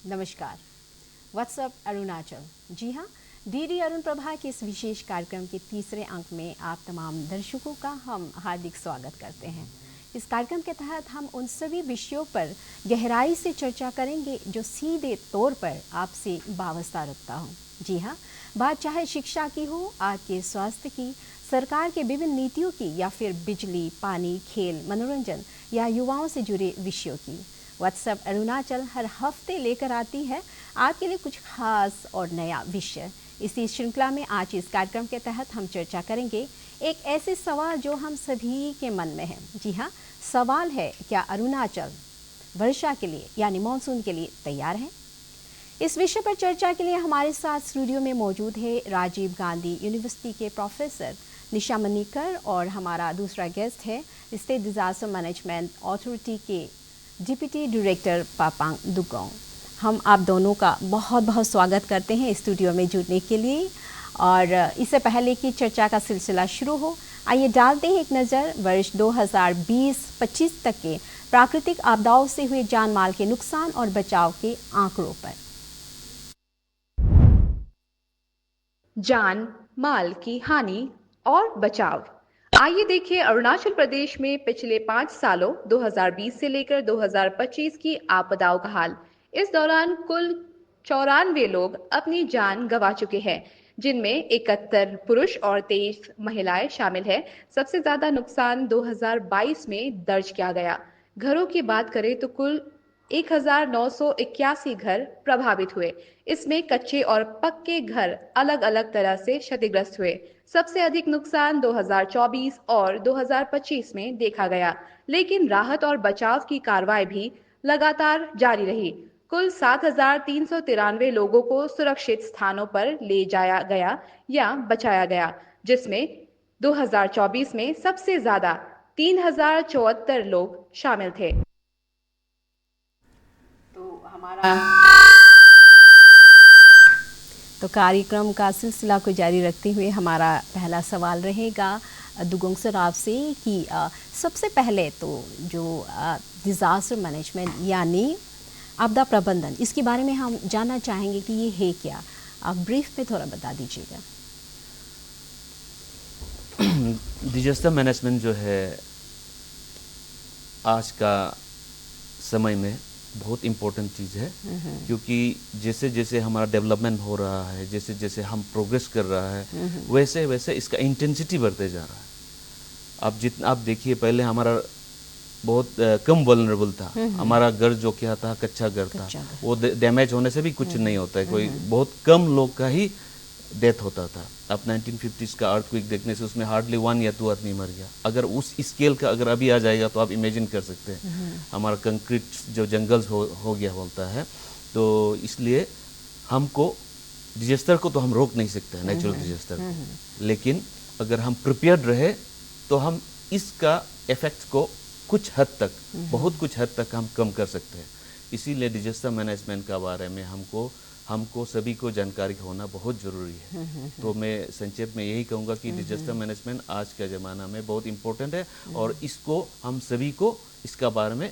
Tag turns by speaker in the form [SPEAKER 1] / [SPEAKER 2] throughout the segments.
[SPEAKER 1] नमस्कार। व्हाट्सअप अरुणाचल। जी हाँ, डीडी अरुण प्रभा के इस विशेष कार्यक्रम के तीसरे अंक में आप तमाम दर्शकों का हम हार्दिक स्वागत करते हैं। इस कार्यक्रम के तहत हम उन सभी विषयों पर गहराई से चर्चा करेंगे जो सीधे तौर पर आपसे वाबस्ता रखता हो। जी हाँ, बात चाहे शिक्षा की हो, आपके स्वास्थ्य की, सरकार के विभिन्न नीतियों की, या फिर बिजली, पानी, खेल, मनोरंजन या युवाओं से जुड़े विषयों की। व्हाट्सएप अरुणाचल हर हफ्ते लेकर आती है आपके लिए कुछ खास और नया विषय। इसी श्रृंखला में आज इस कार्यक्रम के तहत हम चर्चा करेंगे एक ऐसे सवाल जो हम सभी के मन में है। जी हाँ, सवाल है, क्या अरुणाचल वर्षा के लिए यानी मानसून के लिए तैयार है? इस विषय पर चर्चा के लिए हमारे साथ स्टूडियो में मौजूद है राजीव गांधी यूनिवर्सिटी के प्रोफेसर निशा मनीकर, और हमारा दूसरा गेस्ट है स्टेट डिजास्टर मैनेजमेंट अथॉरिटी के डिप्टी डायरेक्टर पापांग दुगोंग। हम आप दोनों का बहुत बहुत स्वागत करते हैं स्टूडियो में जुड़ने के लिए। और इससे पहले कि चर्चा का सिलसिला शुरू हो, आइए डालते हैं एक नज़र वर्ष 2020-25 तक के प्राकृतिक आपदाओं से हुए जान माल के नुकसान और बचाव के आंकड़ों पर।
[SPEAKER 2] जान माल की हानि और बचाव। आइए देखिए अरुणाचल प्रदेश में पिछले 5 सालों 2020 से लेकर 2025 की आपदाओं का हाल। इस दौरान कुल 94 लोग अपनी जान गंवा चुके हैं, जिनमें 71 पुरुष और 23 महिलाएं शामिल हैं। सबसे ज्यादा नुकसान 2022 में दर्ज किया गया। घरों की बात करें तो कुल 1981 घर प्रभावित हुए। इसमें कच्चे और पक्के घर अलग अलग तरह से क्षतिग्रस्त हुए। सबसे अधिक नुकसान 2024 और 2025 में देखा गया, लेकिन राहत और बचाव की कार्रवाई भी लगातार जारी रही। कुल 7,393 लोगों को सुरक्षित स्थानों पर ले जाया गया या बचाया गया, जिसमें 2024 में सबसे ज्यादा 3,074 लोग शामिल थे।
[SPEAKER 1] तो कार्यक्रम का सिलसिला को जारी रखते हुए हमारा पहला सवाल रहेगा दुगोंग सर आपसे कि सबसे पहले तो जो डिज़ास्टर मैनेजमेंट यानी आपदा प्रबंधन, इसके बारे में हम जानना चाहेंगे कि ये है क्या। आप ब्रीफ में थोड़ा बता दीजिएगा।
[SPEAKER 3] डिजास्टर मैनेजमेंट जो है आज का समय में बहुत इम्पोर्टेंट चीज़ है, क्योंकि जैसे जैसे हमारा डेवलपमेंट हो रहा है, जैसे जैसे हम प्रोग्रेस कर रहा है, वैसे वैसे इसका इंटेंसिटी बढ़ते जा रहा है। आप देखिए, पहले हमारा बहुत कम वल्नरेबल था। हमारा घर जो क्या था, कच्चा घर था, वो डैमेज होने से भी कुछ नहीं होता है। कोई बहुत कम लोग का ही डेथ होता था। अब 1950s का अर्थक्वेक देखने से उसमें हार्डली 1 या 2 आदमी मर गया। अगर उस स्केल का अगर अभी आ जाएगा तो आप इमेजिन कर सकते हैं हमारा कंक्रीट जो जंगल्स हो गया बोलता है। तो इसलिए हमको डिजास्टर को तो हम रोक नहीं सकते हैं, नेचुरल डिजास्टर को, लेकिन अगर हम प्रिपेयर्ड रहे तो हम इसका इफेक्ट को कुछ हद तक, बहुत कुछ हद तक हम कम कर सकते हैं। इसीलिए डिजास्टर मैनेजमेंट का बारे में हमको सभी को जानकारी होना बहुत ज़रूरी है। तो मैं संक्षेप में यही कहूँगा कि डिजास्टर मैनेजमेंट आज के ज़माना में बहुत इम्पोर्टेंट है, और इसको हम सभी को इसका बारे में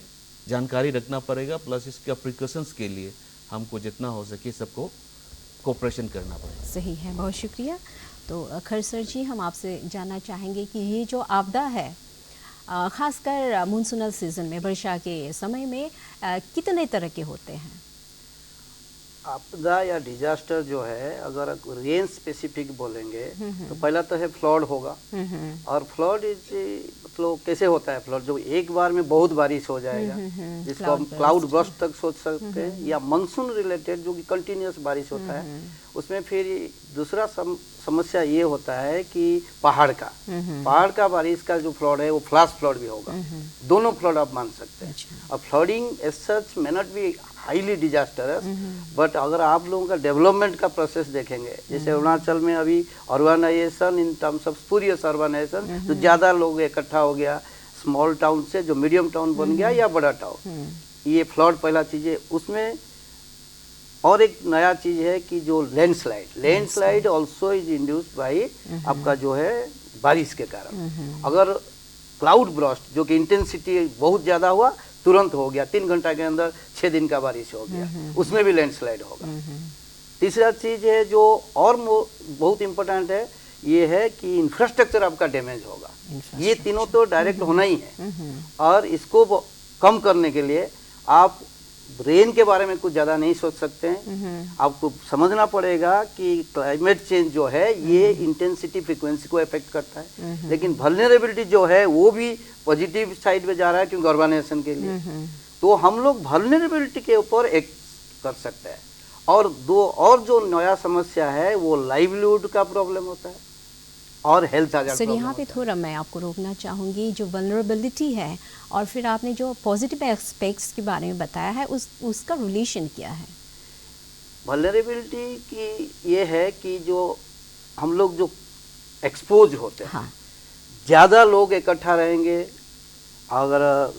[SPEAKER 3] जानकारी रखना पड़ेगा। प्लस इसका प्रिकॉशंस के लिए हमको जितना हो सके सबको कोऑपरेशन करना पड़ेगा।
[SPEAKER 1] सही है, बहुत शुक्रिया। तो खरसर जी, हम आपसे जानना चाहेंगे कि ये जो आपदा है, खासकर मानसूनल सीजन में, वर्षा के समय में कितने तरह के होते हैं?
[SPEAKER 4] आपदा या डिजास्टर जो है, अगर रेंज स्पेसिफिक बोलेंगे तो पहला तो है फ्लड होगा। और फ्लड मतलब कैसे होता है? फ्लड जो एक बार में बहुत बारिश हो जाएगा, जिसको हम क्लाउड बर्स्ट तक सोच सकते हैं, या मानसून रिलेटेड जो कि कंटिन्यूस बारिश होता है। उसमें फिर दूसरा समस्या ये होता है कि पहाड़ का बारिश का जो फ्लड है वो फ्लैश फ्लड भी होगा। दोनों फ्लड आप मान सकते हैं। और flooding as such may not be highly disastrous, but अगर आप लोगों का डेवलपमेंट का प्रोसेस देखेंगे, जैसे अरुणाचल में अभी urbanization in terms of spurious urbanization, तो ज़्यादा लोग इकट्ठा हो गया, स्मॉल टाउन से जो मीडियम टाउन बन गया या बड़ा टाउन, ये फ्लड पहला चीज़ है। उसमें और एक नया चीज़ है कि जो landslide also is induced by आपका जो है बारिश के कारण। अगर क्लाउड ब्रस्ट जो कि इंटेंसिटी बहुत ज़्यादा हुआ तुरंत हो गया, 3 घंटा के अंदर 6 दिन का बारिश हो गया, उसमें भी लैंडस्लाइड होगा। तीसरा चीज है जो और बहुत इंपॉर्टेंट है, ये है कि इंफ्रास्ट्रक्चर आपका डैमेज होगा। ये तीनों तो डायरेक्ट होना ही है, और इसको कम करने के लिए आप रेन के बारे में कुछ ज़्यादा नहीं सोच सकते हैं। आपको समझना पड़ेगा कि क्लाइमेट चेंज जो है ये इंटेंसिटी फ्रीक्वेंसी को अफेक्ट करता है, लेकिन वल्नरेबिलिटी जो है वो भी पॉजिटिव साइड में जा रहा है क्योंकि अर्बनाइजेशन के लिए। तो हम लोग वल्नरेबिलिटी के ऊपर एक्ट कर सकते हैं। और जो नया समस्या है वो लाइवलीहुड का प्रॉब्लम होता है और हेल्थ hazard
[SPEAKER 1] सर
[SPEAKER 4] प्रॉब्लम
[SPEAKER 1] यहाँ पे
[SPEAKER 4] होता है।
[SPEAKER 1] थोड़ा मैं आपको रोकना चाहूँगी, जो वल्नरेबिलिटी है और फिर आपने जो पॉजिटिव एस्पेक्ट्स के बारे में बताया है उसका रिलेशन क्या है?
[SPEAKER 4] वल्नरेबिलिटी की ये है कि जो हम लोग जो एक्सपोज होते हैं,
[SPEAKER 1] हाँ।
[SPEAKER 4] ज़्यादा लोग इकट्ठा रहेंगे, अगर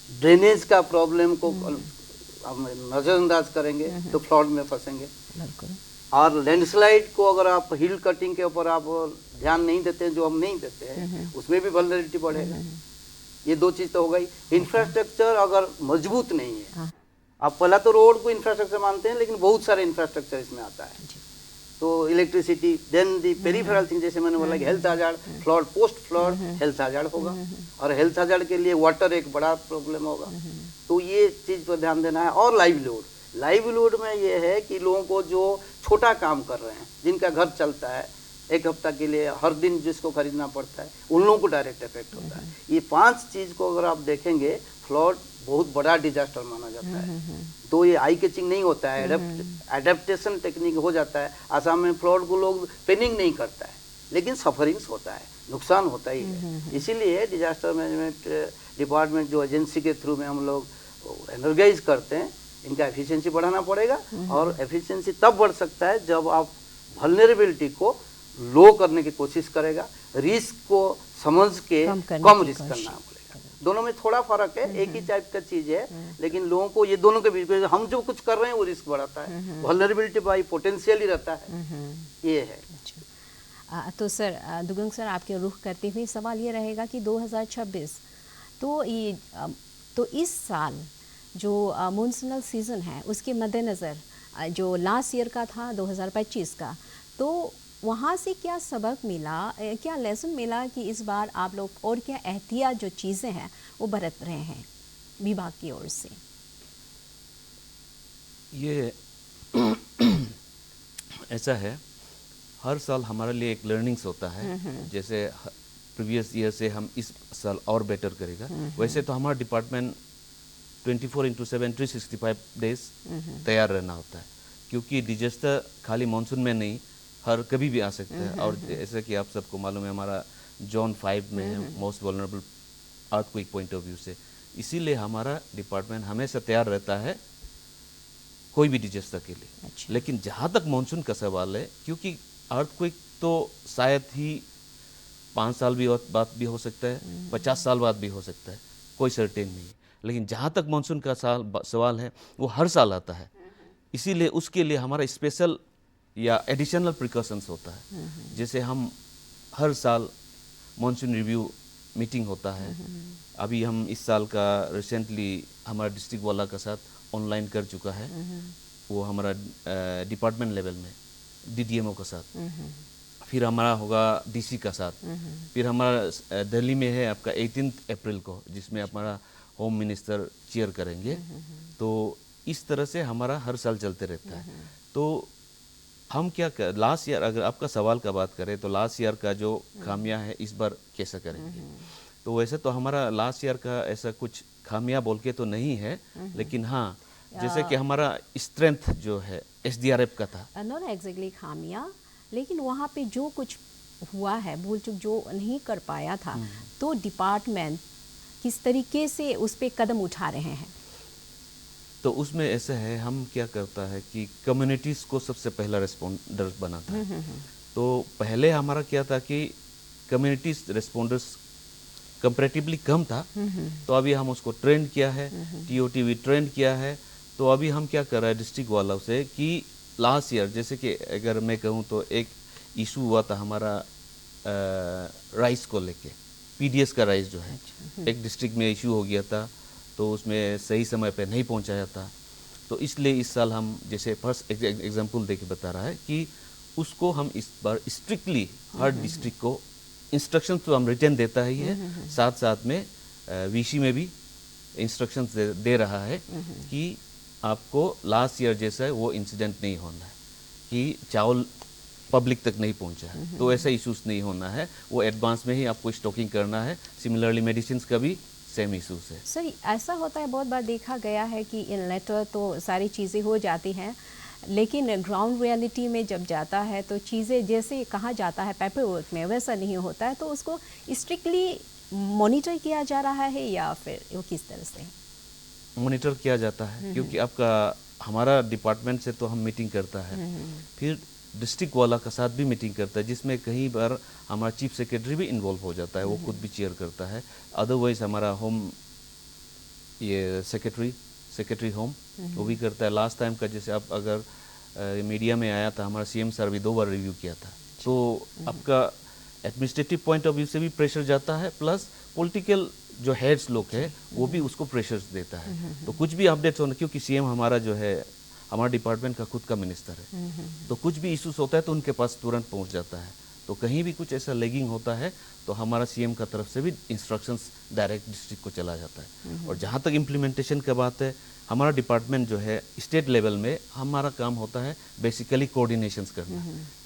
[SPEAKER 4] ड्रेनेज का प्रॉब्लम को हम नज़रअंदाज करेंगे तो फ्लड में फंसेंगे।
[SPEAKER 1] बिल्कुल।
[SPEAKER 4] और लैंडस्लाइड को अगर आप हिल कटिंग के ऊपर आप ध्यान नहीं देते हैं, जो हम नहीं देते हैं, उसमें भी वल्नरेबिलिटी बढ़ेगा। ये दो चीज़ तो हो गई। इंफ्रास्ट्रक्चर अगर मजबूत नहीं है,
[SPEAKER 1] हाँ।
[SPEAKER 4] आप पहला तो रोड को इंफ्रास्ट्रक्चर मानते हैं, लेकिन बहुत सारे इंफ्रास्ट्रक्चर इसमें आता है। तो इलेक्ट्रिसिटी, देन दी पेरिफेरल थिंग, जैसे मैंने बोला कि health hazard, flood, post flood health hazard होगा, और हेल्थ hazard के लिए वाटर एक बड़ा प्रॉब्लम होगा। तो ये चीज़ पर ध्यान देना है। और लाइवलीहुड में ये है कि लोगों को जो छोटा काम कर रहे हैं, जिनका घर चलता है एक हफ्ता के लिए, हर दिन जिसको खरीदना पड़ता है, उन लोगों को डायरेक्ट इफेक्ट होता है। ये 5 चीज़ को अगर आप देखेंगे, फ्लड बहुत बड़ा डिजास्टर माना जाता है। तो ये आई कैचिंग नहीं होता है, एडेप्टेशन टेक्निक हो जाता है। आसाम में फ्लड को लोग पेनिंग नहीं करता है, लेकिन सफरिंग्स होता है, नुकसान होता ही है। इसीलिए डिजास्टर मैनेजमेंट डिपार्टमेंट जो एजेंसी के थ्रू में हम लोग एनर्जाइज करते हैं, इनका एफिशिएंसी बढ़ाना पड़ेगा। और एफिशिएंसी तब बढ़ सकता है जब आप वल्नरेबिलिटी को लो करने की कोशिश करेगा, रिस्क को समझ के कम रिस्क करना पड़ेगा। दोनों में थोड़ा फर्क है, एक ही टाइप का चीज है, लेकिन लोगों को ये दोनों के बीच में हम जो कुछ कर रहे हैं वो रिस्क बढ़ाता है, वल्नरेबिलिटी बाई पोटेंशियल ही रहता है। ये है।
[SPEAKER 1] तो सर दुगंग सर, आपके रुख करते हुए सवाल ये रहेगा कि 2026 तो इस साल जो मॉनसूनल सीज़न है उसके मद्देनज़र जो लास्ट ईयर का था 2025 का, तो वहाँ से क्या सबक मिला, क्या लेसन मिला कि इस बार आप लोग और क्या एहतियात जो चीज़ें हैं वो बरत रहे हैं विभाग की ओर से?
[SPEAKER 3] ये ऐसा है, हर साल हमारे लिए एक लर्निंग्स होता है। जैसे प्रीवियस ईयर से हम इस साल और बेटर करेगा, वैसे तो हमारा डिपार्टमेंट 24/7 365 डेज तैयार रहना होता है, क्योंकि डिजास्टर खाली मानसून में नहीं, हर कभी भी आ सकता है। और जैसा कि आप सबको मालूम है, हमारा जोन 5 में है, most vulnerable earthquake point of view से। इसीलिए हमारा डिपार्टमेंट हमेशा तैयार रहता है कोई भी डिजास्टर के लिए।
[SPEAKER 1] अच्छा।
[SPEAKER 3] लेकिन जहाँ तक मानसून का सवाल है, क्योंकि अर्थक्वेक तो शायद ही 5 साल बाद भी हो सकता है, 50 साल बाद भी हो सकता है, कोई सर्टेन नहीं है। लेकिन जहाँ तक मानसून का सवाल है वो हर साल आता है। इसीलिए उसके लिए हमारा स्पेशल या एडिशनल प्रिकॉशंस होता है। जैसे हम हर साल मानसून रिव्यू मीटिंग होता है। अभी हम इस साल का रिसेंटली हमारा डिस्ट्रिक्ट वाला का साथ ऑनलाइन कर चुका है, वो हमारा डिपार्टमेंट लेवल में DDMO का साथ। फिर हमारा होगा DC का साथ। फिर हमारा दिल्ली में है आपका 18 अप्रैल को, जिसमें हमारा होम मिनिस्टर चेयर करेंगे। तो इस तरह से हमारा हर साल चलते रहता है। तो हम क्या कर, लास्ट ईयर अगर आपका सवाल का बात करें तो लास्ट ईयर का जो खामियां है इस बार कैसा करेंगे, तो वैसे तो हमारा लास्ट ईयर का ऐसा कुछ खामियां बोल के तो नहीं है, लेकिन हाँ जैसे कि हमारा स्ट्रेंथ जो है SDRF का था।
[SPEAKER 1] नॉट एग्जैक्टली खामियां, लेकिन वहाँ पे जो कुछ हुआ है, भूल चूक जो नहीं कर पाया था, तो डिपार्टमेंट किस तरीके से उस पर कदम उठा रहे हैं?
[SPEAKER 3] तो उसमें ऐसा है, हम क्या करता है कि कम्युनिटीज़ को सबसे पहला रिस्पॉन्डर बनाता है। तो पहले हमारा क्या था कि कम्युनिटीज रिस्पॉन्डर्स कंपैरेटिवली कम था, तो अभी हम उसको ट्रेंड किया है, TOT भी ट्रेंड किया है। तो अभी हम क्या कर रहे हैं डिस्ट्रिक्ट वालों से कि लास्ट ईयर जैसे कि अगर मैं कहूँ तो एक इशू हुआ था हमारा राइस को लेके, PDS का राइस जो है एक डिस्ट्रिक्ट में इशू हो गया था। तो उसमें सही समय पे नहीं पहुंचा जाता। तो इसलिए इस साल हम जैसे फर्स्ट एग्जांपल देके बता रहा है कि उसको हम इस बार स्ट्रिक्टली हर डिस्ट्रिक्ट को इंस्ट्रक्शन तो हम रिटर्न देता ही है, साथ साथ में वीसी में भी इंस्ट्रक्शंस दे रहा है कि आपको लास्ट ईयर जैसा है वो इंसिडेंट नहीं होना है कि चावल पब्लिक तक नहीं पहुंचा है, तो ऐसा इश्यूज नहीं होना है, वो एडवांस में ही आपको स्टॉकिंग करना है। सिमिलरली मेडिसिन का भी सेम इश्यूज है।
[SPEAKER 1] सर ऐसा होता है, बहुत बार देखा गया है कि इन लेटर तो सारी चीज़ें हो जाती हैं, लेकिन ग्राउंड रियलिटी में जब जाता है तो चीज़ें जैसे कहा जाता है पेपर वर्क में वैसा नहीं होता है, तो उसको स्ट्रिक्टली मॉनिटर किया जा रहा है या फिर वो किस तरह से
[SPEAKER 3] मॉनिटर किया जाता है? क्योंकि आपका हमारा डिपार्टमेंट से तो हम मीटिंग करता है, फिर डिस्ट्रिक्ट वाला का साथ भी मीटिंग करता है, जिसमें कई बार हमारा चीफ सेक्रेटरी भी इन्वॉल्व हो जाता है, वो खुद भी चेयर करता है। अदरवाइज हमारा होम ये सेक्रेटरी होम वो भी करता है। लास्ट टाइम का जैसे आप अगर मीडिया में आया था, हमारा सीएम सर भी 2 बार रिव्यू किया था, तो आपका एडमिनिस्ट्रेटिव पॉइंट ऑफ व्यू से भी प्रेशर जाता है, प्लस पॉलिटिकल जो हेड्स लोग हैं वो भी उसको प्रेशर देता है। तो कुछ भी अपडेट्स होना, क्योंकि सीएम हमारा जो है हमारा डिपार्टमेंट का खुद का मिनिस्टर है, तो कुछ भी इश्यूज होता है तो उनके पास तुरंत पहुंच जाता है। तो कहीं भी कुछ ऐसा लैगिंग होता है तो हमारा सीएम का तरफ से भी इंस्ट्रक्शंस डायरेक्ट डिस्ट्रिक्ट को चला जाता है। और जहाँ तक इम्प्लीमेंटेशन की बात है, हमारा डिपार्टमेंट जो है स्टेट लेवल में हमारा काम होता है बेसिकली कोऑर्डिनेशंस करना,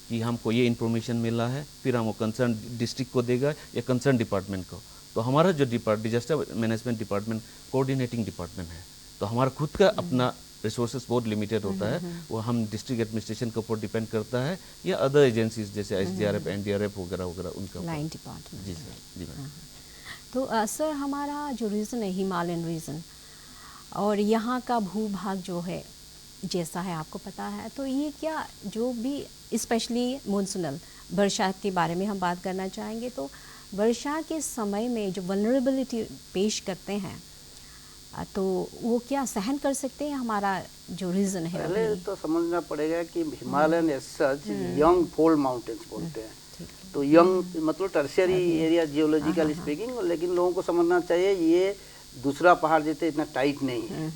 [SPEAKER 3] कि हमको ये इन्फॉर्मेशन मिला है, फिर हम वो कंसर्न डिस्ट्रिक्ट को देगा या कंसर्न डिपार्टमेंट को। तो हमारा जो disaster management department coordinating department है, तो हमारा खुद का अपना रिसोर्सेज बहुत लिमिटेड होता है, वो हम डिस्ट्रिक्ट एडमिनिस्ट्रेशन के ऊपर डिपेंड करता है या अदर एजेंसीज जैसे एसडीआरएफ, एनडीआरएफ वगैरह वगैरह उनका
[SPEAKER 1] लाइन डिपार्टमेंट।
[SPEAKER 3] जी सर, जी मैम।
[SPEAKER 1] तो सर हमारा जो रीजन है हिमालयन रीजन, और यहाँ का भूभाग जो है जैसा है आपको पता है, तो ये क्या जो भी स्पेशली मानसूनल वर्षा के बारे में हम बात करना चाहेंगे, तो वर्षा के समय में जो वल्नरेबिलिटी पेश करते हैं तो वो क्या सहन कर सकते हैं हमारा जो रीजन है?
[SPEAKER 4] पहले तो समझना पड़ेगा कि Himalayan as such young fold mountains बोलते हैं, तो यंग मतलब टर्शियरी एरिया जियोलॉजिकल स्पीकिंग, लेकिन लोगों को समझना चाहिए ये दूसरा पहाड़ जैसे इतना टाइट नहीं है।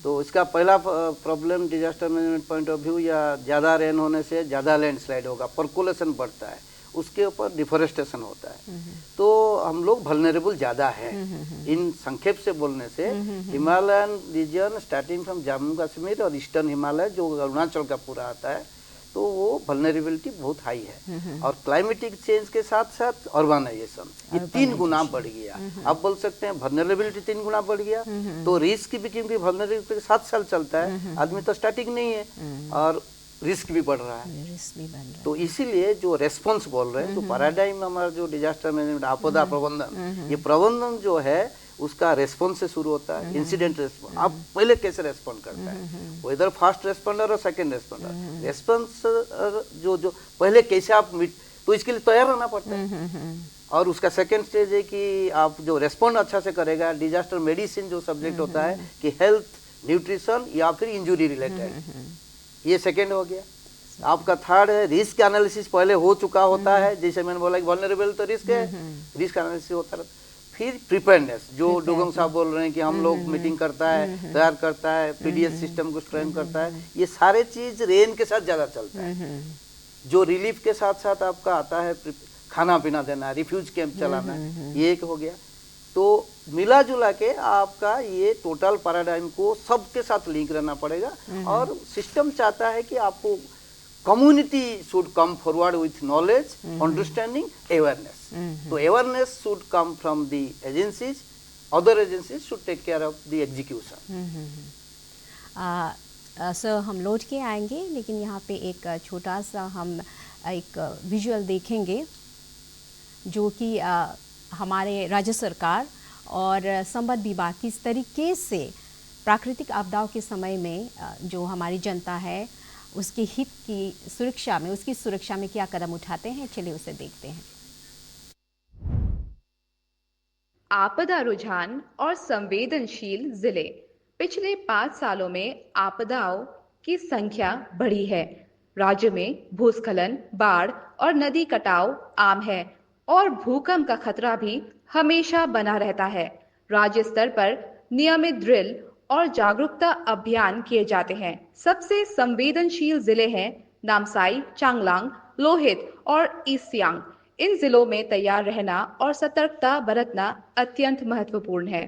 [SPEAKER 4] तो इसका पहला problem disaster management point of view, या ज़्यादा रेन होने से ज़्यादा लैंडस्लाइड होगा, पर्कुलेशन बढ़ता है, उसके ऊपर डिफोरेस्टेशन होता है, तो हम लोग वल्नरेबल ज़्यादा है। इन संक्षेप से बोलने से Himalayan region starting from Jammu Kashmir और ईस्टर्न हिमालय जो अरुणाचल का पूरा आता है, तो वो वल्नरेबिलिटी बहुत हाई है। और क्लाइमेटिक चेंज के साथ साथ अर्बनाइजेशन ये 3 गुना बढ़ गया। आप बोल सकते हैं वल्नरेबिलिटी 3 गुना बढ़ गया, तो रिस्क भी, क्योंकि वल्नरेबिलिटी 7 साल चलता है, आदमी तो स्टैटिक नहीं है और रिस्क भी बढ़ रहा है। तो इसीलिए जो रेस्पॉन्स बोल रहे हैं, तो पैराडाइम हमारा जो डिजास्टर मैनेजमेंट आपदा प्रबंधन, ये प्रबंधन जो है उसका रेस्पॉन्स से शुरू होता है। इंसिडेंट रेस्पॉन्स, आप पहले कैसे रेस्पॉन्ड करता है, वो इधर फास्ट रेस्पॉन्डर और सेकंड रेस्पॉन्डर। रेस्पॉन्स जो पहले कैसे आप तो इसके लिए तैयार रहना पड़ता है। और उसका सेकंड स्टेज है कि आप जो रेस्पॉन्ड अच्छा से करेगा, डिजास्टर मेडिसिन जो सब्जेक्ट होता है कि हेल्थ, न्यूट्रिशन या फिर इंजुरी रिलेटेड, ये सेकंड हो गया। आपका थर्ड है रिस्क एनालिसिस, पहले हो चुका होता है, जैसे मैंने बोला कि वल्नरेबल तो रिस्क है, रिस्क एनालिसिस होता है। फिर प्रिपेयरनेस, जो डोगंग साहब बोल रहे हैं कि हम लोग मीटिंग करता है, तैयार करता है, पीडीएस सिस्टम को स्ट्रेंथ करता है, ये सारे चीज रेन के साथ ज्यादा चलता है। जो रिलीफ के साथ साथ आपका आता है खाना पीना देना, रिफ्यूज कैंप चलाना, ये एक हो गया। तो मिला जुला के आपका ये टोटल पैराडाइम को सबके साथ लिंक रहना पड़ेगा। और सिस्टम चाहता है कि आपको community should come forward with knowledge, understanding, awareness. तो awareness should come from the agencies, other agencies should take care of the execution.
[SPEAKER 1] Sir हम लौट के आएंगे, लेकिन यहाँ पे एक छोटा सा हम एक विजुअल देखेंगे जो कि हमारे राज्य सरकार और संबद्ध विभाग किस तरीके से प्राकृतिक आपदाओं के समय में जो हमारी जनता है उसके हित की सुरक्षा में, उसकी सुरक्षा में क्या कदम उठाते हैं, चलिए उसे देखते हैं।
[SPEAKER 2] आपदा रुझान और संवेदनशील जिले। पिछले 5 सालों में आपदाओं की संख्या बढ़ी है। राज्य में भूस्खलन, बाढ़ और नदी कटाव आम है और भूकंप का खतरा भी हमेशा बना रहता है। राज्य स्तर पर नियमित ड्रिल और जागरूकता अभियान किए जाते हैं। सबसे संवेदनशील जिले हैं नामसाई, चांगलांग, लोहित और ईस्ट सियांग। इन जिलों में तैयार रहना और सतर्कता बरतना अत्यंत महत्वपूर्ण है।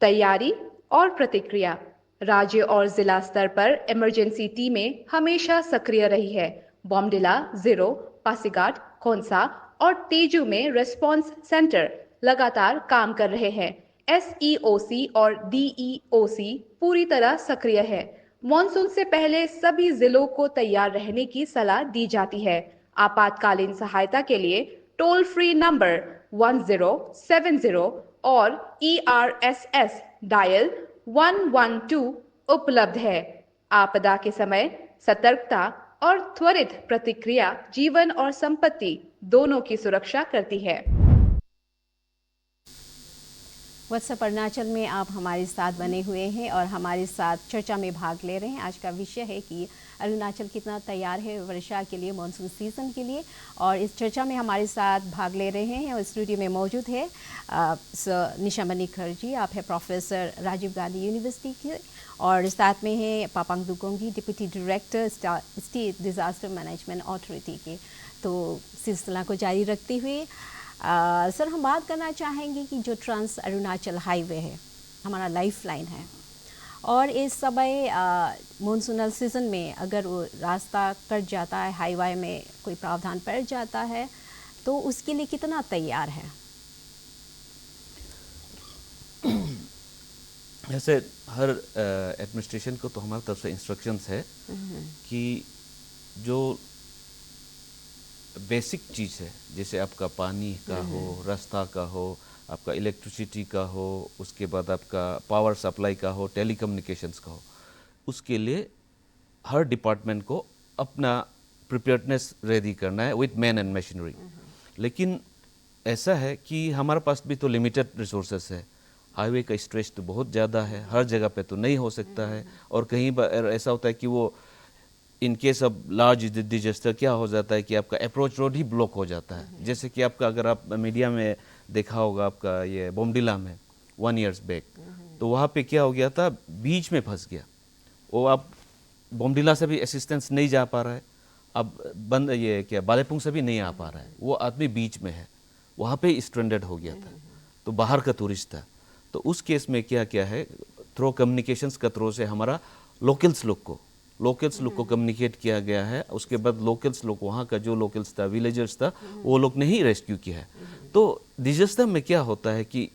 [SPEAKER 2] तैयारी और प्रतिक्रिया। राज्य और जिला स्तर पर इमरजेंसी टीमें हमेशा सक्रिय रही है। बॉम्डिला, जीरो, पासीघाट, खोंसा और तेजू में रेस्पॉन्स सेंटर लगातार काम कर रहे हैं। SEOC और DEOC पूरी तरह सक्रिय है। मॉनसून से पहले सभी जिलों को तैयार रहने की सलाह दी जाती है। आपातकालीन सहायता के लिए टोल फ्री नंबर 1070 और ERSS डायल 112 उपलब्ध है। आपदा के समय सतर्कता और त्वरित प्रतिक्रिया जीवन और संपत्ति दोनों की सुरक्षा करती है।
[SPEAKER 1] व्हाट्सएप अरुणाचल में आप हमारे साथ बने हुए हैं और हमारे साथ चर्चा में भाग ले रहे हैं। आज का विषय है कि अरुणाचल कितना तैयार है वर्षा के लिए, मानसून सीजन के लिए। और इस चर्चा में हमारे साथ भाग ले रहे हैं और स्टूडियो में मौजूद है निशामणि खरजी, आप है प्रोफेसर राजीव गांधी यूनिवर्सिटी के, और साथ में है Papang Dugongi, deputy director state disaster management authority के। तो सिलसिला को जारी रखते हुए सर, हम बात करना चाहेंगे कि जो ट्रांस अरुणाचल हाईवे है हमारा लाइफलाइन है, और इस समय मानसूनल सीजन में अगर वो रास्ता कट जाता है, हाईवे में कोई प्रावधान पड़ जाता है, तो उसके लिए कितना तैयार है?
[SPEAKER 3] ऐसे हर एडमिनिस्ट्रेशन को तो हमारी तरफ से इंस्ट्रक्शंस है कि जो बेसिक चीज़ है, जैसे आपका पानी का हो, रास्ता का हो, आपका इलेक्ट्रिसिटी का हो, उसके बाद आपका पावर सप्लाई का हो, टेलीकम्युनिकेशंस का हो, उसके लिए हर डिपार्टमेंट को अपना प्रिपेयर्डनेस रेडी करना है विथ मैन एंड मशीनरी। लेकिन ऐसा है कि हमारे पास भी तो लिमिटेड रिसोर्सेस है। हाईवे का स्ट्रेच तो बहुत ज़्यादा है, हर जगह पे तो नहीं हो सकता है, और कहीं बार ऐसा होता है कि वो in case of large disaster क्या हो जाता है कि आपका अप्रोच रोड ही ब्लॉक हो जाता है। जैसे कि आपका, अगर आप मीडिया में देखा होगा, आपका ये बॉम्डिला में 1 ईयर्स बैक, तो वहाँ पे क्या हो गया था, बीच में फंस गया वो। आप बॉम्डिला से भी असिस्टेंस नहीं जा पा रहा है, अब बंद ये क्या बालेपुंग से भी नहीं आ पा रहा है, वो आदमी बीच में है, वहाँ पे स्ट्रैंडेड हो गया था, तो बाहर का टूरिस्ट था। तो उस केस में क्या क्या है, थ्रू कम्युनिकेशंस का थ्रू से हमारा लोकल्स लोग को कम्युनिकेट किया गया है। उसके बाद लोकल्स लोग, वहाँ का जो लोकल्स था, विलेजर्स था, वो लोग ने ही रेस्क्यू किया है। तो डिजास्टर में क्या होता है कि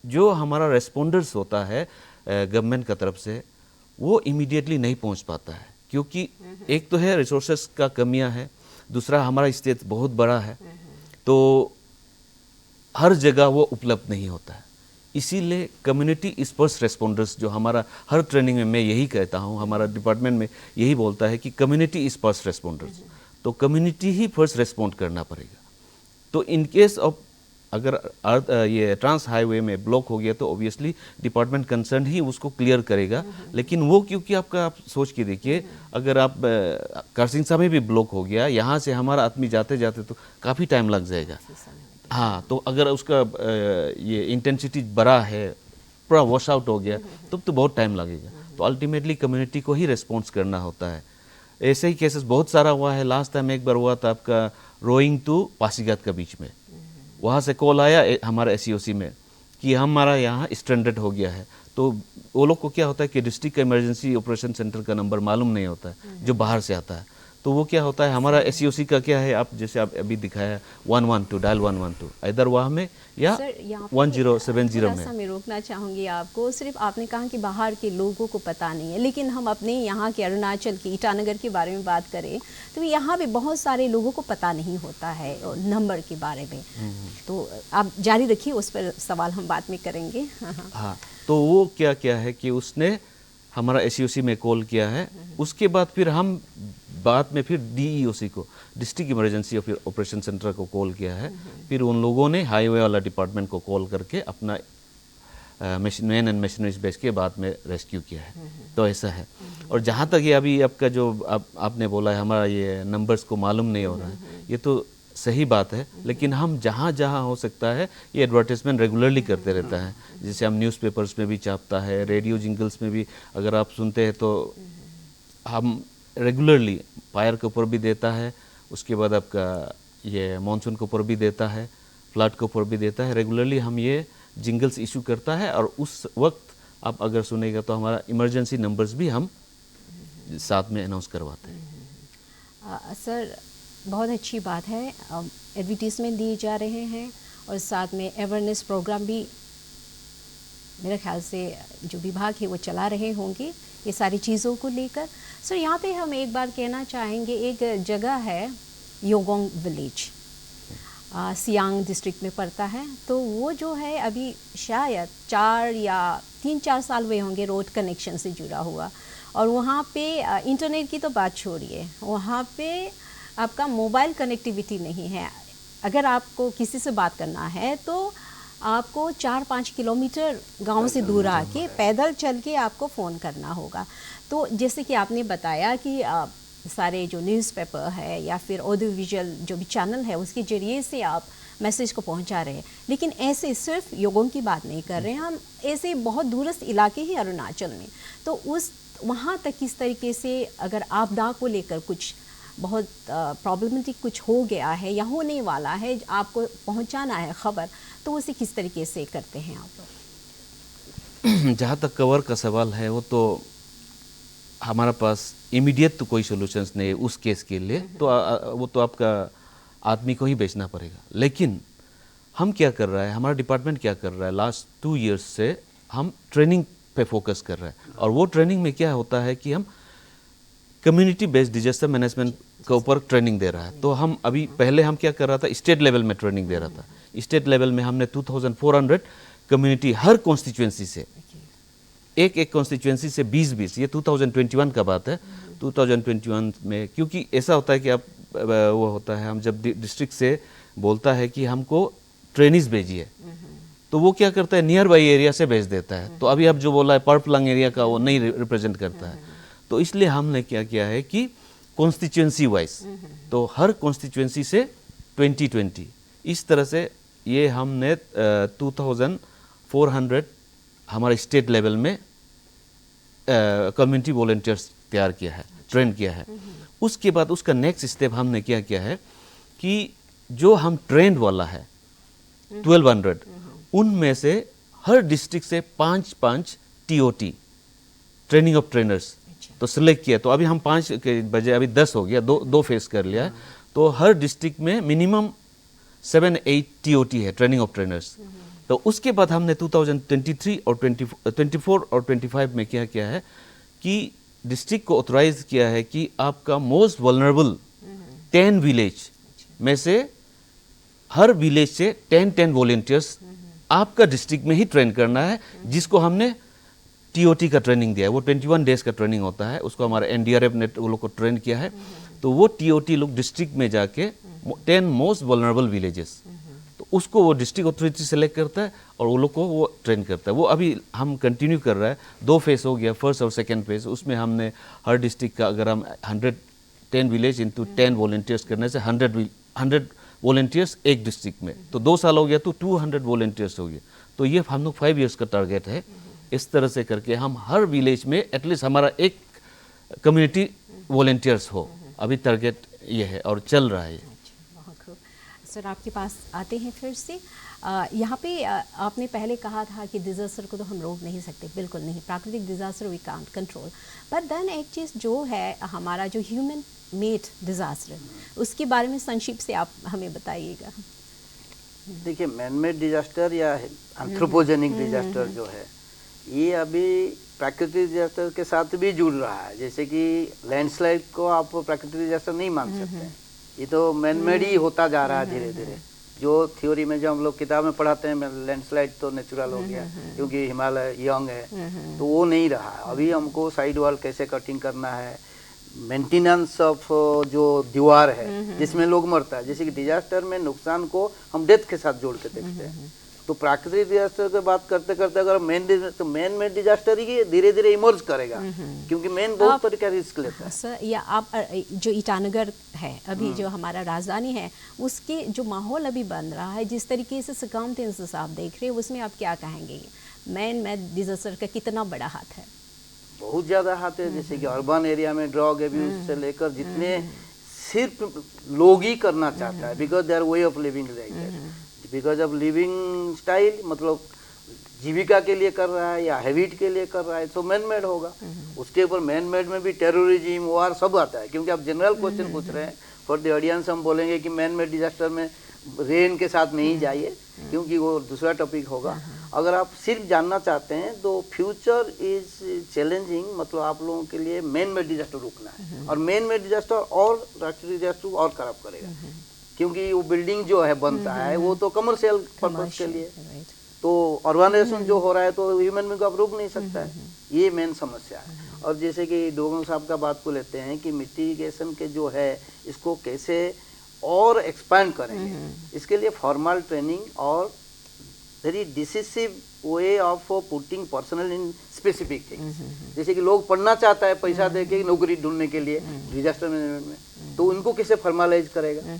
[SPEAKER 3] जो हमारा रेस्पोंडर्स होता है गवर्नमेंट का तरफ से, वो इमीडिएटली नहीं पहुँच पाता है, क्योंकि एक तो है रिसोर्सेस का कमियाँ है, दूसरा हमारा स्टेट बहुत बड़ा है, तो हर जगह वो उपलब्ध नहीं होता है। इसीलिए कम्युनिटी इज फर्स्ट रेस्पोंडर्स, जो हमारा हर ट्रेनिंग में मैं यही कहता हूँ, हमारा डिपार्टमेंट में यही बोलता है कि कम्युनिटी इज फर्स्ट रेस्पोंडर्स। तो कम्युनिटी ही फर्स्ट रेस्पॉन्ड करना पड़ेगा। तो इन केस ऑफ अगर ये ट्रांस हाईवे में ब्लॉक हो गया, तो ऑब्वियसली डिपार्टमेंट कंसर्न ही उसको क्लियर करेगा। लेकिन वो क्योंकि आपका, आप सोच के देखिए, अगर आप कारसिंगसा में भी ब्लॉक हो गया, यहाँ से हमारा आदमी जाते जाते तो काफ़ी टाइम लग जाएगा। हाँ, तो अगर उसका ये इंटेंसिटी बड़ा है, पूरा वॉश आउट हो गया, तब तो बहुत टाइम लगेगा। तो अल्टीमेटली कम्युनिटी को ही रिस्पॉन्स करना होता है। ऐसे ही केसेस बहुत सारा हुआ है। लास्ट टाइम एक बार हुआ था आपका रोइंग टू पासीघाट का बीच में, वहाँ से कॉल आया हमारा SEOC में कि हमारा यहाँ स्ट्रैंडेड हो गया है। तो वो लोग को क्या होता है कि डिस्ट्रिक्ट इमरजेंसी ऑपरेशन सेंटर का नंबर मालूम नहीं होता है, जो बाहर से आता है। तो वो क्या होता है, हमारा SEOC का क्या है, आप जैसे आप अभी दिखाया 112, डायल 112, इधर वहाँ में या 1070 में।
[SPEAKER 1] मैं रोकना चाहूँगी आपको। सिर्फ आपने कहा कि बाहर के लोगों को पता नहीं है, लेकिन हम अपने यहाँ के अरुणाचल के ईटानगर के बारे में बात करें तो यहाँ पे बहुत सारे लोगों को पता नहीं होता है नंबर के बारे में। तो आप जारी रखिए, उस पर सवाल हम बाद में करेंगे।
[SPEAKER 3] हाँ, तो वो क्या क्या है कि उसने हमारा SEOC में कॉल किया है, उसके बाद फिर हम बाद में फिर DEOC को, डिस्ट्रिक्ट इमरजेंसी ऑपरेशन सेंटर को कॉल किया है। फिर उन लोगों ने हाईवे वाला डिपार्टमेंट को कॉल करके अपना मैन एंड मशीनरीज बेच के बाद में रेस्क्यू किया है। तो ऐसा है। और जहाँ तक ये अभी आपका जो आपने बोला है हमारा ये नंबर्स को मालूम नहीं हो रहा है, ये तो सही बात है, लेकिन हम जहाँ जहाँ हो सकता है ये एडवर्टाइजमेंट रेगुलरली करते रहता है। जैसे हम न्यूज़पेपर्स में भी छापता है, रेडियो जिंगल्स में भी अगर आप सुनते हैं तो हम रेगुलरली फायर के ऊपर भी देता है, उसके बाद आपका ये मानसून के ऊपर भी देता है, फ्लड के ऊपर भी देता है। रेगुलरली हम ये जिंगल्स इशू करता है और उस वक्त आप अगर सुनेगा तो हमारा इमरजेंसी नंबर्स भी हम साथ में अनाउंस करवाते हैं।
[SPEAKER 1] सर बहुत अच्छी बात है, एडवर्टीजमेंट दिए जा रहे हैं और साथ में अवेयरनेस प्रोग्राम भी मेरे ख्याल से जो विभाग है वो चला रहे होंगे ये सारी चीज़ों को लेकर। सर यहाँ पे हम एक बार कहना चाहेंगे, एक जगह है योगोंग विलेज, सियांग डिस्ट्रिक्ट में पड़ता है, तो वो जो है अभी शायद 4 या 3-4 साल हुए होंगे रोड कनेक्शन से जुड़ा हुआ, और वहाँ पे इंटरनेट की तो बात छोड़िए, वहाँ पे आपका मोबाइल कनेक्टिविटी नहीं है। अगर आपको किसी से बात करना है तो आपको 4-5 किलोमीटर गांव से दूर आके पैदल चल के आपको फ़ोन करना होगा। तो जैसे कि आपने बताया कि सारे जो न्यूज़पेपर है या फिर ऑडियो विजुअल जो भी चैनल है उसके ज़रिए से आप मैसेज को पहुंचा रहे हैं, लेकिन ऐसे सिर्फ योगों की बात नहीं कर रहे हैं हम, ऐसे बहुत दूरस्थ इलाके ही अरुणाचल में, तो उस वहाँ तक किस तरीके से अगर आपदा को लेकर कुछ बहुत प्रॉब्लमेटिक कुछ हो गया है या होने वाला है, आपको पहुंचाना है खबर, तो उसे किस तरीके से करते हैं आप लोग?
[SPEAKER 3] जहाँ तक कवर का सवाल है वो तो हमारा पास इमीडिएट तो कोई सॉल्यूशंस नहीं है उस केस के लिए, तो वो तो आपका आदमी को ही बेचना पड़ेगा। लेकिन हम क्या कर रहा है, हमारा डिपार्टमेंट क्या कर रहा है, लास्ट 2 इयर्स से हम ट्रेनिंग पे फोकस कर रहे हैं। और वो ट्रेनिंग में क्या होता है कि हम कम्युनिटी बेस्ड डिजास्टर मैनेजमेंट के ऊपर ट्रेनिंग दे रहा है। तो हम अभी पहले हम क्या कर रहा था, स्टेट लेवल में ट्रेनिंग दे रहा था। स्टेट लेवल में हमने 2400 कम्युनिटी हर कॉन्स्टिट्यूएंसी से, एक कॉन्स्टिट्यूएंसी से 20-20, ये 2021 का बात है। 2021 में क्योंकि ऐसा होता है कि आप वो होता है, हम जब डिस्ट्रिक्ट से बोलता है कि हमको ट्रेनिज भेजिए, तो वो क्या करता है नियर बाई एरिया से भेज देता है। तो अभी आप जो बोला है पर्पलंग एरिया का वो नहीं रिप्रेजेंट करता है। तो इसलिए हमने क्या किया है कि कॉन्स्टिट्यूएंसी वाइज, तो हर कॉन्स्टिट्यूएंसी से 2020 इस तरह से ये हमने 2400 हमारे स्टेट लेवल में कम्युनिटी वॉलंटियर्स तैयार किया है, ट्रेन किया है। उसके बाद उसका नेक्स्ट स्टेप हमने क्या किया है कि जो हम ट्रेंड वाला है 1200, उनमें से हर डिस्ट्रिक्ट से 5-5 TOT ट्रेनिंग ऑफ ट्रेनर्स तो सिलेक्ट किया। तो अभी हम 5 के बजाय अभी 10 हो गया, दो फेस कर लिया। तो हर डिस्ट्रिक्ट में मिनिमम 7-8 TOT है ट्रेनिंग ऑफ ट्रेनर्स। तो उसके बाद हमने 2023 और 24 और 25 में क्या किया है कि डिस्ट्रिक्ट को ऑथराइज किया है कि आपका मोस्ट वल्नरेबल 10 विलेज में से हर विलेज से 10 वॉलंटियर्स आपका डिस्ट्रिक्ट में ही ट्रेन करना है, जिसको हमने TOT का ट्रेनिंग दिया है। वो 21 डेज का ट्रेनिंग होता है, उसको हमारा NDRF ने वो लोग को ट्रेन किया है। तो वो TOT लोग डिस्ट्रिक्ट में जाके 10 मोस्ट वल्नरेबल विलेजेस, तो उसको वो डिस्ट्रिक्ट अथॉरिटी सेलेक्ट करता है और वो लोग को वो ट्रेन करता है। वो अभी हम कंटिन्यू कर रहा है, 2 फेज हो गया, फर्स्ट और सेकंड फेज। उसमें हमने हर डिस्ट्रिक्ट का अगर हम 110 विलेज इंटू 10 वॉलंटियर्स करने से 100 वॉलंटियर्स एक डिस्ट्रिक्ट में, तो 2 साल हो गया तो 200 वॉलंटियर्स हो गया। तो ये हम लोग 5 इयर्स का टारगेट है। इस तरह से करके हम हर विलेज में एटलीस्ट हमारा एक कम्युनिटी वॉलंटियर्स हो, अभी टारगेट ये है और चल रहा है।
[SPEAKER 1] बहुत खूब। सर आपके पास आते हैं फिर से। यहाँ पे आपने पहले कहा था कि डिज़ास्टर को तो हम रोक नहीं सकते, बिल्कुल नहीं, प्राकृतिक disaster we can't control, but then एक चीज़ जो है हमारा जो ह्यूमन मेड डिज़ास्टर, उसके बारे में संक्षिप्त से आप हमें बताइएगा।
[SPEAKER 4] देखिए, मैन मेड डिजास्टर या एंथ्रोपोजेनिक डिजास्टर जो है, ये अभी प्राकृतिक डिजास्टर के साथ भी जुड़ रहा है। जैसे कि लैंडस्लाइड को आप प्राकृतिक डिजास्टर नहीं मान सकते, ये तो मैन मेड ही होता जा रहा है धीरे धीरे। जो थ्योरी में जो हम लोग किताब में पढ़ाते हैं लैंडस्लाइड तो नेचुरल हो गया क्योंकि हिमालय यंग है, तो वो नहीं रहा। अभी हमको साइड वॉल कैसे कटिंग करना है, मेंटेनेंस ऑफ जो दीवार है जिसमें लोग मरता है। जैसे कि डिजास्टर में नुकसान को हम डेथ के साथ जोड़ के देखते हैं, तो प्राकृतिक डिजास्टर की बात करते करते अगर मैन मेड डिजास्टर ही धीरे धीरे इमर्ज करेगा, क्योंकि मैन बहुत तरह का रिस्क लेता है।
[SPEAKER 1] सर, या आप जो ईटानगर है अभी जो हमारा राजधानी है, उसके जो माहौल अभी बन रहा है, जिस तरीके से सर्कमस्टेंसेस आप देख रहे हैं, उसमें आप क्या कहेंगे? मैन मेड डिजास्टर का कितना बड़ा हाथ है?
[SPEAKER 4] बहुत ज़्यादा हाथ है। जैसे कि अर्बन एरिया में ड्रग एब्यूज से लेकर जितने सिर्फ लोग ही करना चाहता है, because their way of living like that, because of living style, मतलब जीविका के लिए कर रहा है या हैबिट के लिए कर रहा है, तो मैन मेड होगा। उसके ऊपर मैन मेड में भी टेररिज्म, वार सब आता है। क्योंकि आप जनरल क्वेश्चन पूछ रहे हैं, फॉर द ऑडियंस हम बोलेंगे कि मैन मेड डिजास्टर में रेन के साथ नहीं जाइए, क्योंकि वो दूसरा टॉपिक होगा। अगर आप सिर्फ जानना चाहते हैं तो फ्यूचर इज चैलेंजिंग, मतलब आप लोगों के लिए मेन मेड डिजास्टर रुकना है, और मेन मेड डिजास्टर और प्राकृतिक डिजास्टर और खराब करेगा, क्योंकि वो बिल्डिंग जो है बनता है वो तो कमर्शियल पर्पज के लिए, तो अर्बनाइजेशन जो हो रहा है तो ह्यूमन बीइंग को आप रोक नहीं सकता है। ये मेन समस्या है। और जैसे कि डोगन साहब का बात को लेते हैं कि मिटिगेशन के जो है इसको कैसे और एक्सपैंड करेंगे, इसके लिए फॉर्मल ट्रेनिंग और very decisive way of putting personal in specific things. जैसे कि लोग पढ़ना चाहता है पैसा दे के नौकरी ढूंढने के लिए डिजास्टर मैनेजमेंट में, तो उनको कैसे फॉर्मलाइज करेगा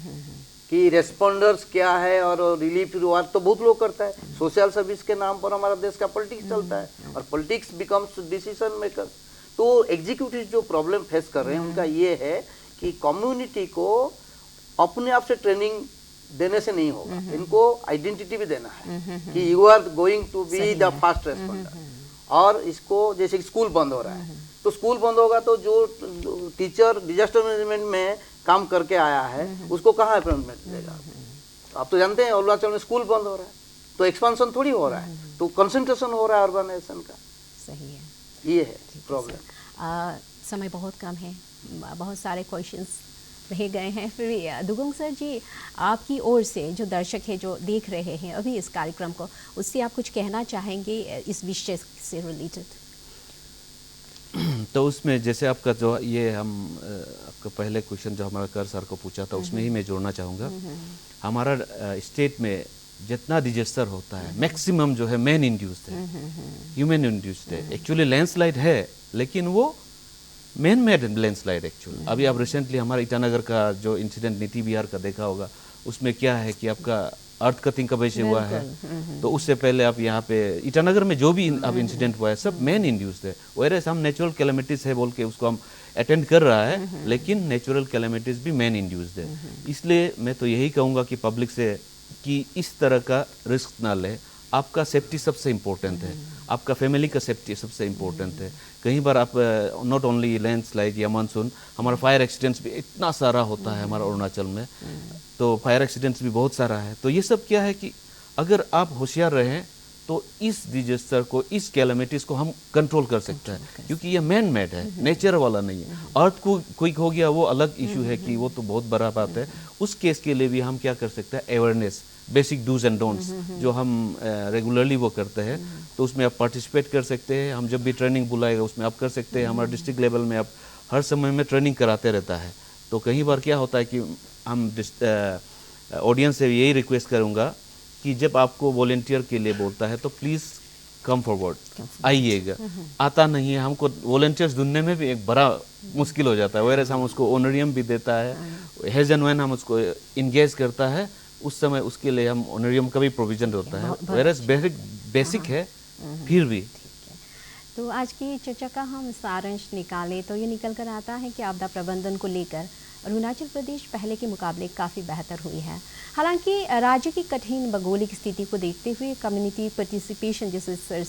[SPEAKER 4] कि रेस्पॉन्डर्स क्या है, और रिलीफ वर्क तो बहुत लोग करता है। सोशल सर्विस के नाम पर हमारा देश का पॉलिटिक्स चलता है, और पॉलिटिक्स बिकम्स डिसीजन मेकर। तो एग्जीक्यूटिव जो प्रॉब्लम फेस कर रहे हैं उनका ये है कि कम्युनिटी को अपने आप से ट्रेनिंग देने से नहीं होगा, इनको आइडेंटिटी भी देना है कि you are going to be the fast responder. और इसको जैसे कि स्कूल बंद हो रहा है, तो स्कूल बंद होगा तो जो टीचर डिजास्टर मैनेजमेंट में काम करके आया है उसको कहाँ अपॉइंटमेंट मिलेगा? आप तो जानते हैं अरुणाचल में स्कूल बंद हो रहा है, तो एक्सपेंशन थोड़ी हो रहा है, तो कंसंट्रेशन हो रहा है अर्बनाइजेशन का।
[SPEAKER 1] सही है,
[SPEAKER 4] ये है प्रॉब्लम।
[SPEAKER 1] समय बहुत कम है, बहुत सारे क्वेश्चंस रह गए हैं। फिर दुगुंग सर जी, आपकी ओर से जो दर्शक है जो देख रहे हैं अभी इस कार्यक्रम को, उससे आप कुछ कहना चाहेंगे इस विषय से रिलेटेड?
[SPEAKER 3] तो उसमें जैसे आपका जो ये हम आपका पहले क्वेश्चन जो हमारा कर सर को पूछा था उसमें ही मैं जोड़ना चाहूँगा। हमारा स्टेट में जितना डिजास्टर होता है मैक्सिमम जो है मैन इंड्यूस्ड है, ह्यूमन इंड्यूस्ड है। एक्चुअली लैंडस्लाइड है लेकिन वो मैन मेड लैंडस्लाइड एक्चुअली। अभी आप रिसेंटली हमारा ईटानगर का जो इंसिडेंट नीति बिहार का देखा होगा, उसमें क्या है कि आपका अर्थ कटिंग कब से हुआ है, तो उससे पहले आप यहाँ पे ईटानगर में जो भी अब इंसिडेंट हुआ है सब मैन इंड्यूस्ड है। वैसे हम नेचुरल कैलेमिटीज है बोल के उसको हम अटेंड कर रहा है, लेकिन नेचुरल कैलेमिटीज भी मैन इंड्यूस्ड है। इसलिए मैं तो यही कहूँगा कि पब्लिक से कि इस तरह का रिस्क ना ले। आपका सेफ्टी सबसे इम्पोर्टेंट है, आपका फैमिली का सेफ्टी सबसे इम्पोर्टेंट है। कई बार आप नॉट ओनली लैंडस्लाइड या मानसून, हमारा फायर एक्सीडेंट्स भी इतना सारा होता है हमारा अरुणाचल में, तो फायर एक्सीडेंट्स भी बहुत सारा है। तो ये सब क्या है कि अगर आप होशियार रहें तो इस डिजास्टर को, इस कैलेमिटीज को हम कंट्रोल कर सकते हैं, क्योंकि ये मैन मेड है, नेचर वाला नहीं है। अर्थ को क्विक हो गया वो अलग इशू है कि वो तो बहुत बड़ा बात है। उस केस के लिए भी हम क्या कर सकते हैं, awareness, basic dos and don'ts जो हम रेगुलरली वो करते हैं, तो उसमें आप पार्टिसिपेट कर सकते हैं। हम जब भी ट्रेनिंग बुलाएगा उसमें आप कर सकते हैं। हमारा डिस्ट्रिक्ट लेवल में आप हर समय में ट्रेनिंग कराते रहता है। तो कई बार क्या होता है कि हम ऑडियंस से यही रिक्वेस्ट करूँगा कि जब आपको वॉलेंटियर के लिए बोलता है तो प्लीज़ कम फॉरवर्ड, आइएगा। आता नहीं है, हमको वॉलेंटियर्स ढूंढने में भी एक बड़ा मुश्किल हो जाता है। वैसे हम उसको ऑनरियम भी देता है, हेज एंड व्हेन हम उसको इंगेज करता है उस समय उसके लिए हम ऑनरियम का भी प्रोविजन होता है। वैसे बेसिक है फिर भी।
[SPEAKER 1] तो आज की चर्चा का हम सारांश निकालें तो ये निकल कर आता है कि आपदा प्रबंधन को लेकर अरुणाचल प्रदेश पहले के मुकाबले काफ़ी बेहतर हुई है। हालांकि राज्य की कठिन भौगोलिक स्थिति को देखते हुए कम्युनिटी पार्टिसिपेशन, जैसे सर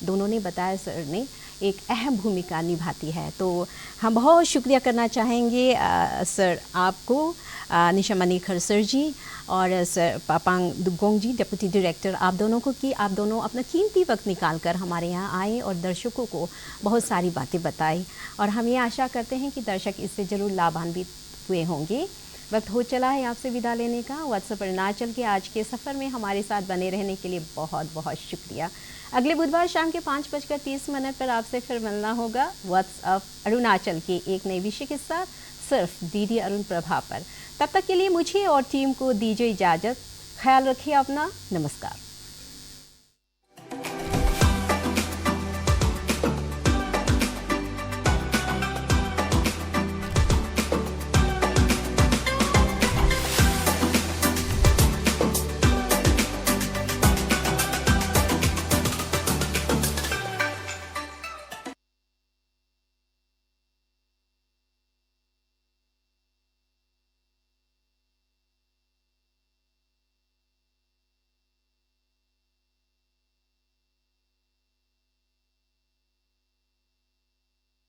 [SPEAKER 1] दोनों ने बताया, सर ने एक अहम भूमिका निभाती है। तो हम बहुत शुक्रिया करना चाहेंगे सर आपको, निशा मणिखर सर जी और सर पापांग दुगोंग जी, डिप्टी डायरेक्टर, आप दोनों को, कि आप दोनों अपना कीमती वक्त निकालकर हमारे यहाँ आए और दर्शकों को बहुत सारी बातें बताई। और हम ये आशा करते हैं कि दर्शक इससे ज़रूर लाभान्वित हुए होंगे। वक्त हो चला है आपसे विदा लेने का। व्हाट्सएप अरुणाचल के आज के सफ़र में हमारे साथ बने रहने के लिए बहुत बहुत शुक्रिया। अगले बुधवार शाम के 5:30 पर आपसे फिर मिलना होगा व्हाट्सएप अरुणाचल के एक नए विषय के साथ, सिर्फ डीडी अरुण प्रभा पर। तब तक के लिए मुझे और टीम को दीजिए इजाज़त। ख्याल रखिए अपना। नमस्कार।